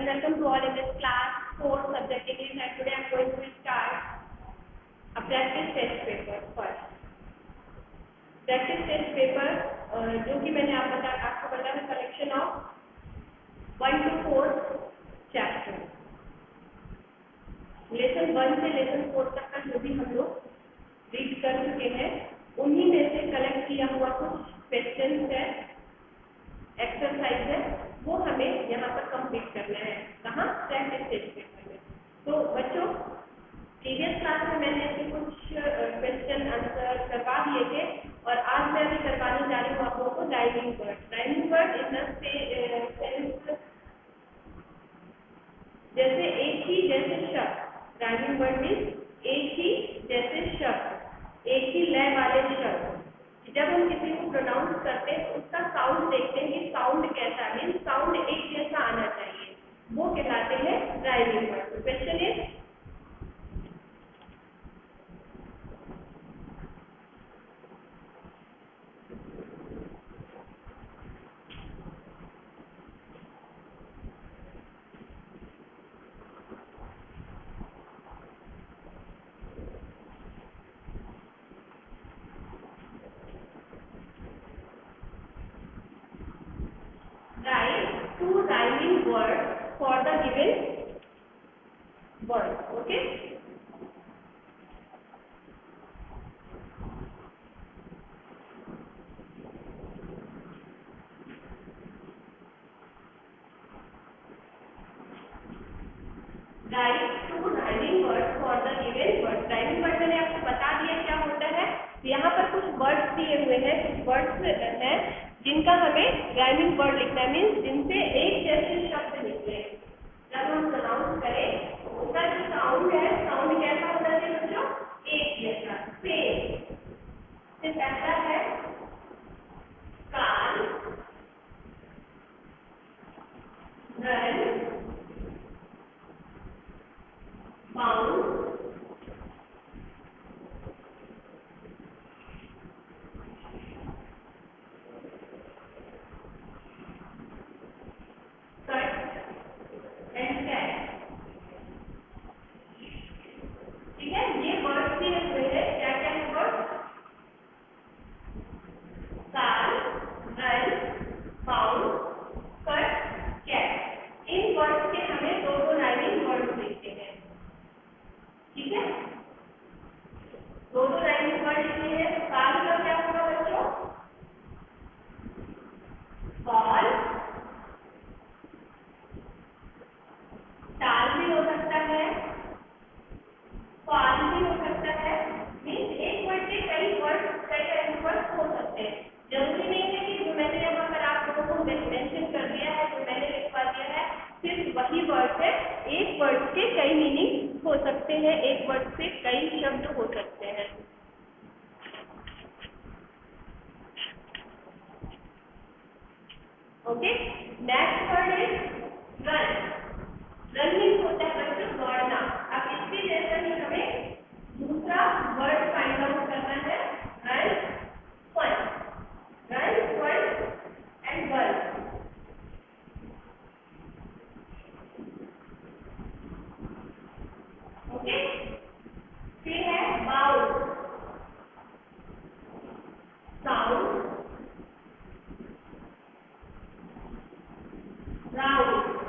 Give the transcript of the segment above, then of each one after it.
welcome to all in this class, fourth subject English, and today I'm going to start a practice test paper first. Practice test paper जो कि मैंने आपको बताया है collection of 1 to 4 chapter. Lesson 1 से lesson 4 तक का जो भी हम लोग रीड कर चुके हैं उन्हीं में से कलेक्ट किया हुआ कुछ क्वेश्चन है, एक्सरसाइज है, वो हमें यहाँ पर कंप्लीट करना है. कहाँ? प्रैक्टिस टेस्ट पेपर में. तो बच्चों, प्रीवियस क्लास में मैंने ऐसे कुछ क्वेश्चन आंसर करवा दिए थे और आज मैं अभी करवाने जा रही हूँ आप लोगों को rhyming word. Rhyming word in the sense जैसे एक ही जैसे शब्द. राइमिंग वर्ड मीन्स एक ही जैसे शब्द, एक ही लय वाले शब्द. जब हम किसी को प्रोनाउंस करते हैं तो उसका साउंड देखते हैं कि साउंड कैसा है, मीन्स साउंड एक जैसा आना चाहिए, वो कहलाते हैं rhyming word. Question is write two rhyming words for the given word. Okay. Write two rhyming words for the given word. Rhyming word मैंने आपको बता दिया क्या होता है. यहाँ पर कुछ वर्ड्स दिए हुए हैं, कुछ वर्ड्स हैं जिनका हमें राइमिंग वर्ड लिखना है, मीन्स जिनसे एक जैसे शब्द निकले. जब हम प्रोनाउंस करें उसका जो साउंड है, साउंड कैसा होना चाहिए बच्चों? एक जैसा, सेम. फिर पहला है कान, रन, बाउंड, कई मीनिंग हो सकते हैं, एक वर्ड से कई शब्द हो सकते हैं. Okay. Next word is run. Run means होता है बच्चों दौड़ना. अब इसके जैसा ही हमें दूसरा वर्ड फाइंड आउट करना है. Run, fun. Run, fun and won. Okay. फिर है bound, sound, round,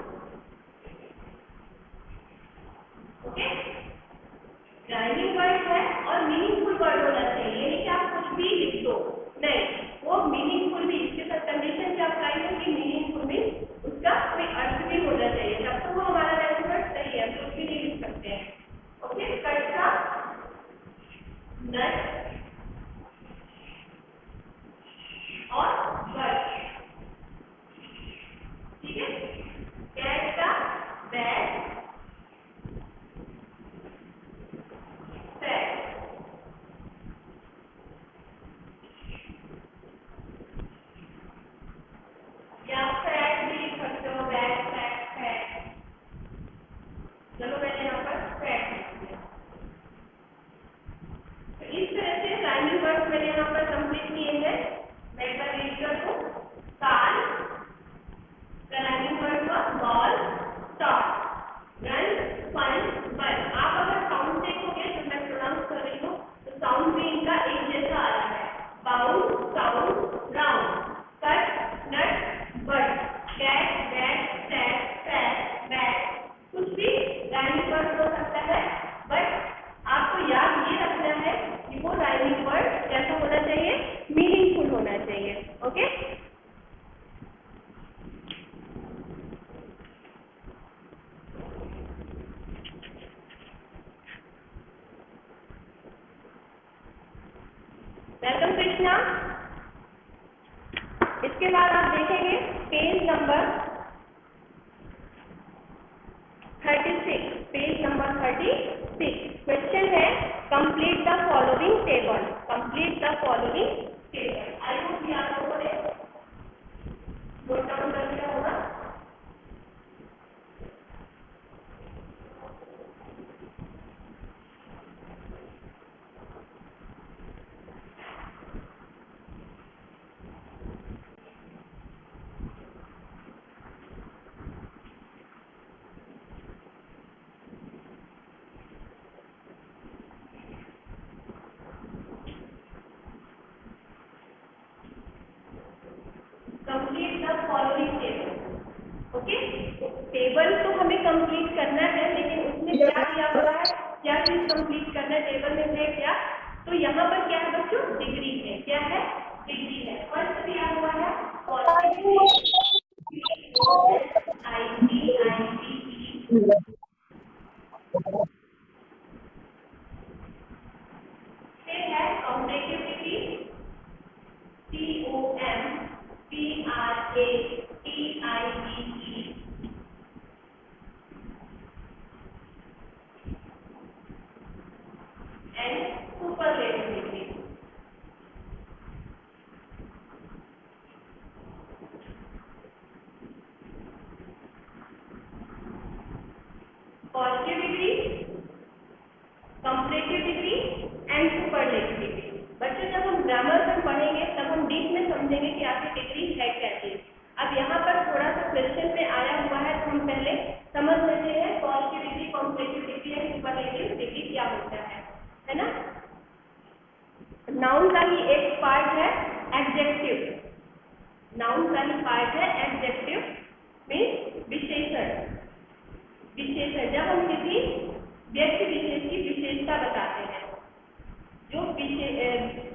welcome Krishna. इसके बाद आप देखेंगे page number 36, page number 36। Question है complete the following table, complete the following table. I hope कि आप लोगों ने नोट डाउन कर लिया होगा। Complete the following table. Okay, table तो हमें कंप्लीट करना है, लेकिन उसमें क्या दिया हुआ है, क्या चीज कंप्लीट करना है टेबल में है क्या? तो यहाँ पर क्या है बच्चों? डिग्री है। क्या है? डिग्री है। फर्स्ट दिया हुआ है फिर है comparative degree COMPARATIVE and superlative degree। Positive degree, comparative degree and superlative degree. बच्चों जब हम ग्रामर में पढ़ेंगे तब हम डीप में समझेंगे कि आपकी डिग्री है क्या चीज। अब यहाँ पर थोड़ा सा क्वेश्चन में आया हुआ है, तो हम पहले समझ लेते हैं positive degree, comparative degree and superlative degree क्या होता है ना। नाउन का ही एक पार्ट है एडजेक्टिव। नाउन का ही पार्ट है एडजेक्टिव मीन्स विशेषण। विशेषण जब हम किसी व्यक्ति विशेष की विशेषता बताते हैं, जो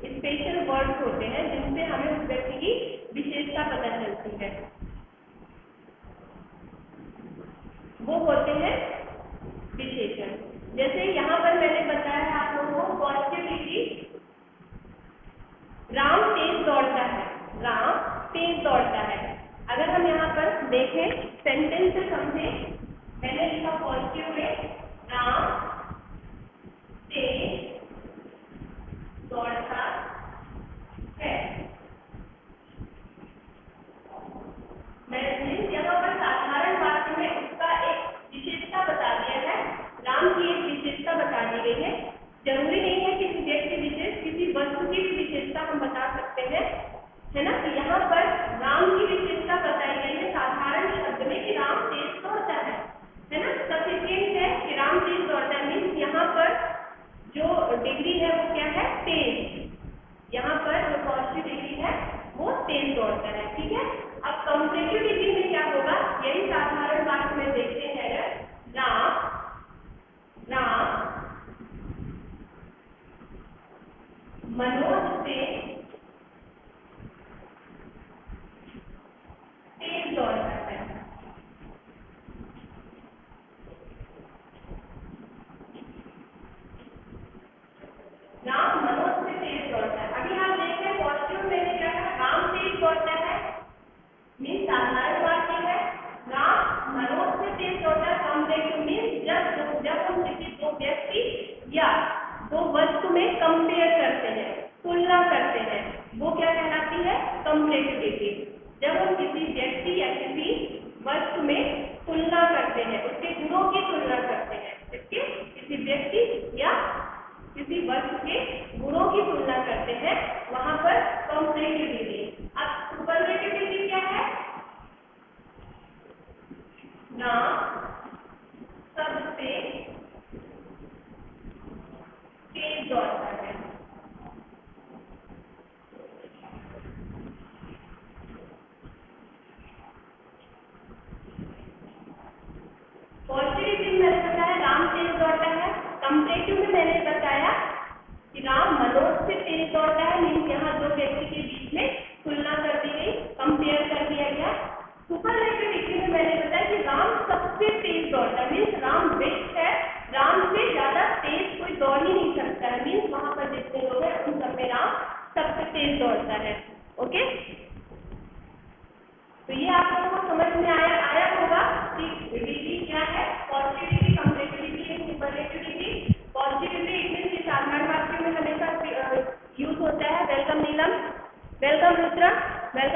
स्पेशल वर्ड्स होते हैं जिनसे हमें उस व्यक्ति की विशेषता पता चलती है, वो होते हैं विशेषण। जैसे यहाँ पर मैंने बताया आप लोगों को पॉजिटिव डिग्री, राम तेज दौड़ता है, राम तेज दौड़ता है। अगर हम यहाँ पर देखें सेंटेंस से समझें, मैंने लिखा पॉजिटिव में राम तेज दौड़ता है। मैंने यहाँ पर साधारण वाक्य में उसका एक विशेषता बता दिया है, राम की एक विशेषता बता दी गई है। जरूरी नहीं है किसी व्यक्ति विशेष, किसी वस्तु की भी विशेषता हम बता सकते हैं, है ना। तो यहाँ पर राम की विशेषता बताई गई है साधारण शब्द में कि राम तेज दौड़ता है ना। सफिशिएंट है कि राम तेज दौड़ता है,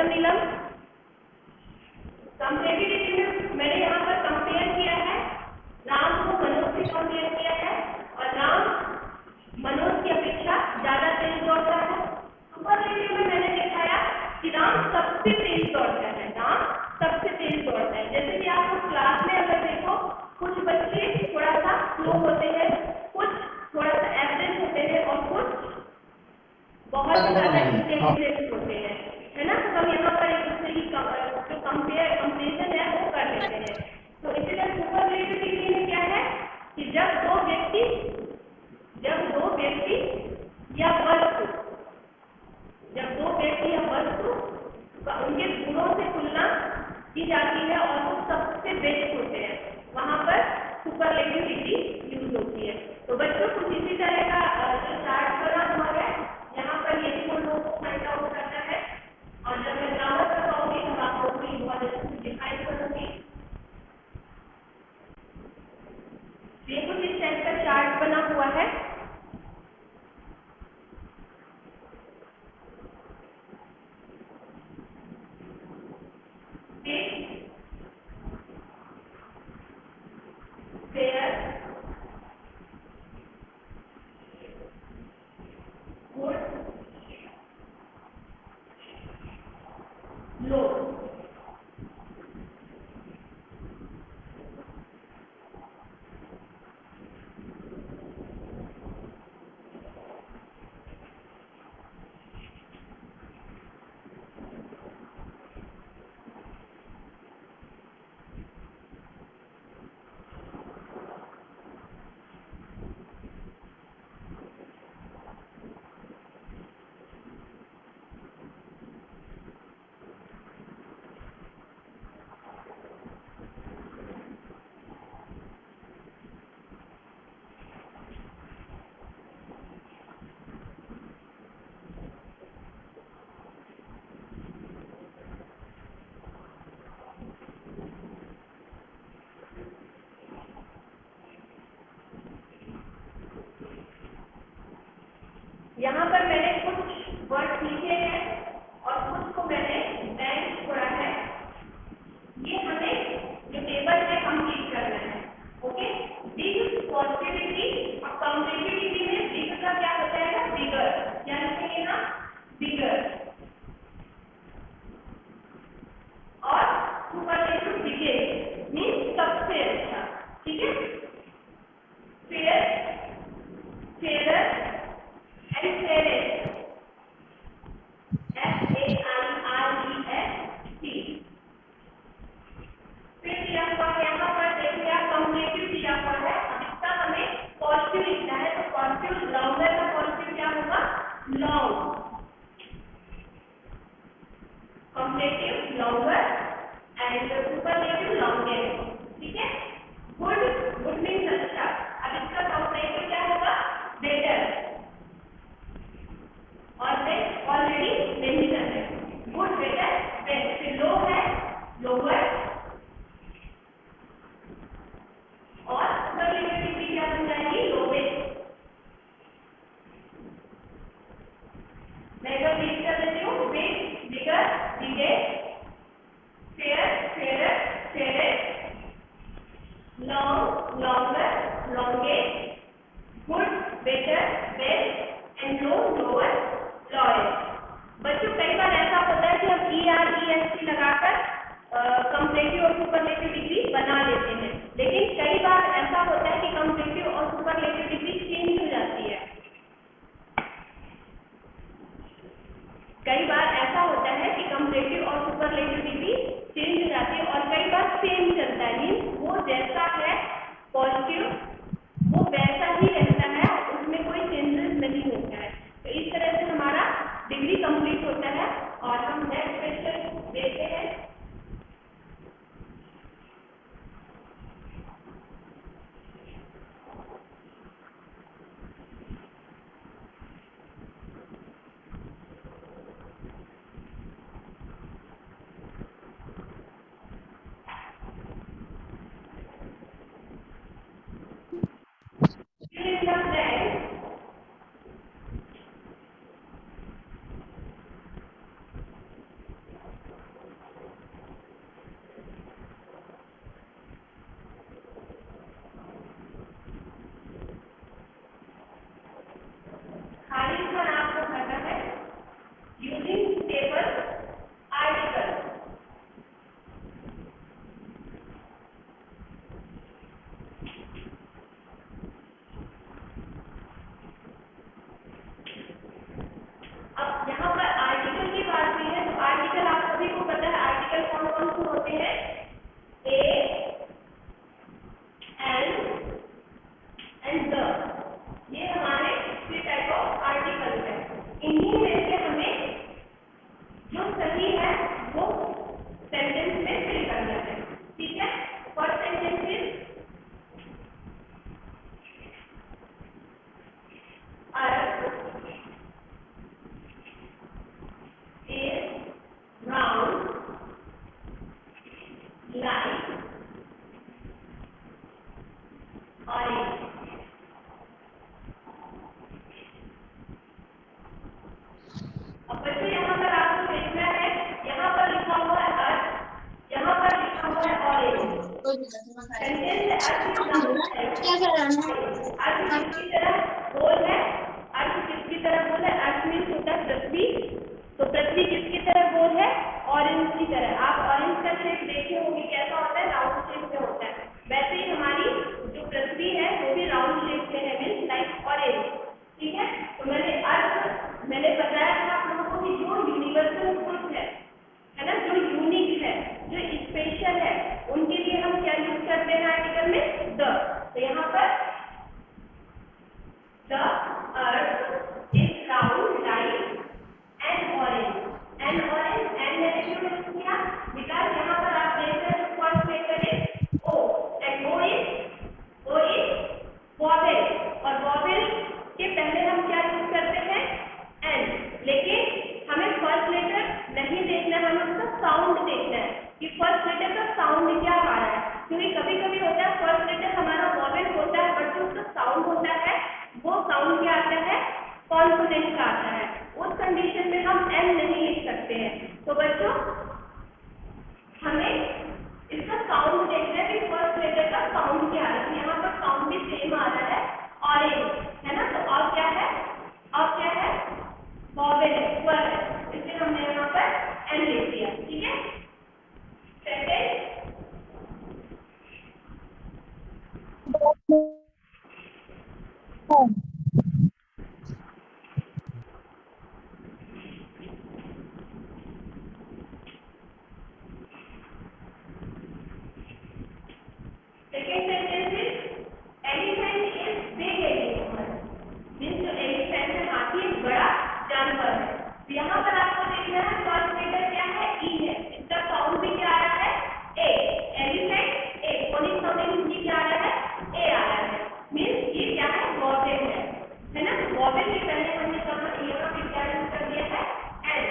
वेलकम नीलम। कंपेटिटिव में मैंने यहाँ पर कंपेयर किया है, राम को मनोज से कंपेयर किया है और राम मनोज की अपेक्षा ज्यादा तेज दौड़ता है। सुपरलेटिव में मैंने दिखाया कि राम सबसे तेज दौड़ता है, राम सबसे तेज दौड़ता है। जैसे कि आपको क्लास में अगर देखो, कुछ बच्चे थोड़ा सा स्लो होते हैं, कुछ थोड़ा सा एवरेज होते हैं और कुछ बहुत ज्यादा इंटेलिजेंट होते हैं, है ना। तो हम यहाँ पर एक दूसरे की जो कंपेरिजन है वो कर लेते हैं। तो इसलिए सुपरलेटिव डिग्री में क्या है कि जब दो व्यक्ति या वस्तु उनके गुणों से तुलना की जाती है और वो सबसे बेस्ट होते हैं, वहां पर सुपरलेटिव डिग्री यूज होती है। तो बच्चों कुछ इसी तरह का जो चार्ट बना हुआ है, यहाँ पर यही हम लोगों को फाइंड आउट करना है। और जब मैं ग्रामर करवाऊंगी तब आप लोगों को बहुत अच्छे से डिफाइन करूंगी। ये कुछ इस टाइप का चार्ट बना हुआ है। यहाँ पर मैंने कुछ वर्ड लिखे हैं और कुछ को मैंने ब्लैंक छोड़ा है। ये हमें जो टेबल है कंप्लीट करना है। ओके, बिग पॉजिटिविटी और काउंटेबिलिटी में बिग का क्या हो जाएगा, बिगर, क्या लिखेंगे ना, बिगर। और सुपरलेटिव बिगेस्ट मीन्स सबसे अच्छा, ठीक है। Fair, fairer and fairest, FAIREST। फिर दिया हुआ यहाँ पर देखिए आप कम्युलेटिव दिया हुआ है। अब इसका हमें पॉजिटिव लिखना है, तो पॉजिटिव लॉन्गर का पॉजिटिव क्या होगा, long, cumulative longer and superlative longest, ठीक है। गुड, गुड मीन्स अच्छा। अब इसका कम्युलेटिव क्या होगा, बेटर, और बेस्ट ऑलरेडी मेंशन है, गुड, बेटर, बेस्ट। फिर लो है, लोअर, और सुपरलेटिव डिग्री क्या बन जाएगी, लोवेस्ट। मैं एक बार रीड कर देती हूँ, big, bigger, biggest, fair, fairer, fairest, sentence क्या कराना अर्थ किसकी तरह गोल है, अर्थ किसकी तरह गोल है, अर्थ मीन्स होता है पृथ्वी, तो पृथ्वी किसकी तरह गोल है, ऑरेंज की तरह। आप ऑरेंज का शेप देखे होंगे कैसा होता है, राउंड शेप में होता है, वैसे ही हमारी जो पृथ्वी है वो भी राउंड शेप में है, मीन्स लाइक ऑरेंज। ठीक है, तो मैंने बताया था आप लोगों को कि जो यूनिवर्सल ट्रुथ है ना, जो यूनिक है, जो स्पेशल है, उनके लिए हम क्या यूज करते हैं आर्टिकल में, द। तो यहाँ पर the earth is round like an orange, an orange, an मैंने क्यों यूज किया, बिकॉज यहाँ पर आप देख रहे हैं first letter is O, and O is vowel, और वॉवेल के पहले हम क्या यूज करते हैं, एन। लेकिन हमें फर्स्ट लेटर नहीं देखना है, हमें उसका साउंड देखना है कि फर्स्ट लेटर का साउंड क्या आ रहा है, क्योंकि कभी कभी होता है फर्स्ट लेटर हमारा वॉवेल होता है बट जो उसका साउंड होता है वो साउंड क्या आता है, कॉन्सोनेंट का आता है। उस कंडीशन में हम एन नहीं लिख सकते हैं। तो बच्चों हमें इसका साउंड देखना है कि फर्स्ट लेटर का साउंड क्या है। यहाँ पर साउंड भी सेम आ रहा है, ऑरेंज है ना, तो और क्या है, और क्या है, वॉवेल है, स्वर है, इसलिए हमने यहाँ पर एन लिख दिया। ठीक है, second second sentence is elephant is big animal, means जो एलिफेंट है हाथी एक बड़ा जानवर है। तो यहाँ पर आपको देखना है फर्स्ट लेटर क्या है, ई है, इसका साउंड भी क्या आ रहा है, ए, एलिफेंट ए, फोनिक साउंडिंग ई क्या आ रहा है, ए आ रहा है, मीन्स ये क्या है, वॉवेल है ना। तो वॉवेल के पहले हमने कहा यहाँ पे क्या यूज कर दिया है, एन।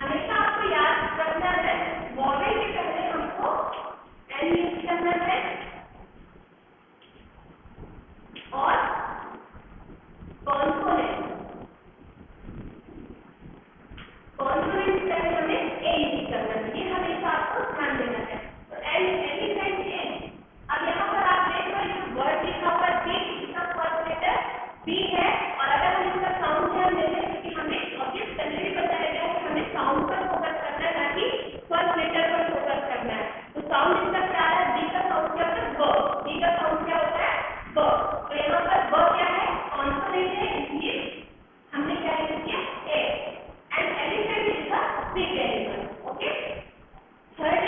हमेशा आपको याद रखना है वॉवेल के पहले हमको एन यूज करना है, और कॉन्सोनेंट पहले हमें ए यूज करना है, ये हमेशा आपको ध्यान देना है। तो एलिफेंट ए, अब यहाँ पर आप देख रहे हैं वर्ड लिखा हुआ है, इसका फर्स्ट लेटर बी है, और अगर हम इसका साउंड ध्यान देते हैं, क्योंकि हमें ऑब्जेक्ट पहले भी बताया गया है हमें साउंड पर फोकस करना है, ना कि फर्स्ट लेटर पर फोकस करना है। तो साउंड इसका क्या है, डी का साउंड क्या होता है, ब, डी का साउंड क्या होता है, ब। तो यहाँ पर ब क्या है, कॉन्सोनेंट है, इसलिए हमने क्या यूज किया, a, an elephant is a big animal. Okay, third